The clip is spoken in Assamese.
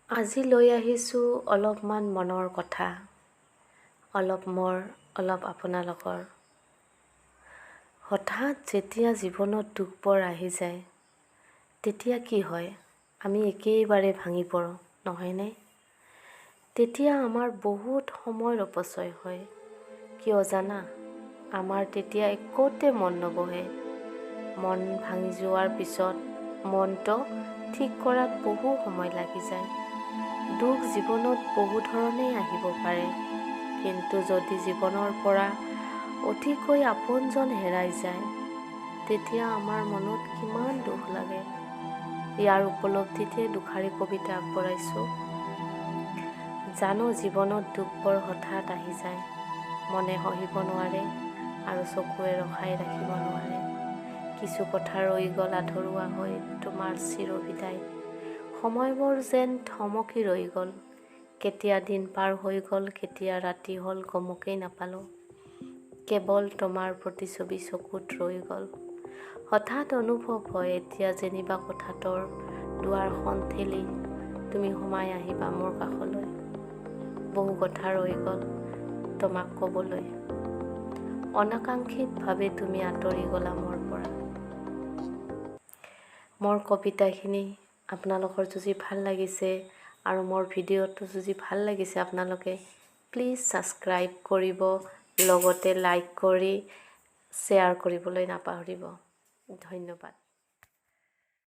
আজি লৈ আহিছোঁ অলপমান মনৰ কথা, অলপ মোৰ, অলপ আপোনালোকৰ। হঠাৎ যেতিয়া জীৱনত দুখবোৰ আহি যায়, তেতিয়া কি হয়? আমি একেবাৰে ভাঙি পৰোঁ, নহয়নে? তেতিয়া আমাৰ বহুত সময়ৰ অপচয় হয়। কিয় জানা? আমাৰ তেতিয়া একোতে মন নবহে। মন ভাঙি যোৱাৰ পিছত মনটো ঠিক কৰাত বহু সময় লাগি যায়। দুখ জীৱনত বহু ধৰণেই আহিব পাৰে, কিন্তু যদি জীৱনৰ পৰা অতিকৈ আপোনজন হেৰাই যায়, তেতিয়া আমাৰ মনত কিমান দুখ লাগে। ইয়াৰ উপলব্ধিতে দুষাৰি কবিতা আগবঢ়াইছোঁ। জানো জীৱনত দুখবোৰ হঠাৎ আহি যায়, মনে সহিব নোৱাৰে আৰু চকুৱে ৰখাই ৰাখিব নোৱাৰে। কিছু কথা ৰৈ গ'ল আধৰুৱা হৈ তোমাৰ চিৰবিদায়। সময়বোৰ যেন থমকি ৰৈ গ'ল, কেতিয়া দিন পাৰ হৈ গ'ল, কেতিয়া ৰাতি হ'ল গমকেই নাপালোঁ। কেৱল তোমাৰ প্ৰতিচ্ছবি চকুত ৰৈ গ'ল। হঠাৎ অনুভৱ হয় এতিয়া যেনিবা কোঠাটোৰ দুৱাৰখন ঠেলি তুমি সোমাই আহিবা মোৰ কাষলৈ। বহু কথা ৰৈ গ'ল তোমাক ক'বলৈ, অনাকাংক্ষিতভাৱে তুমি আঁতৰি গ'লা মোৰ পৰা। মোৰ কবিতাখিনি আপোনালোকৰ যদি ভাল লাগিছে আৰু মোৰ ভিডিঅ'টো যদি ভাল লাগিছে আপোনালোকে প্লিজ ছাবস্ক্ৰাইব কৰিব, লগতে লাইক কৰি শ্বেয়াৰ কৰিবলৈ নাপাহৰিব। ধন্যবাদ।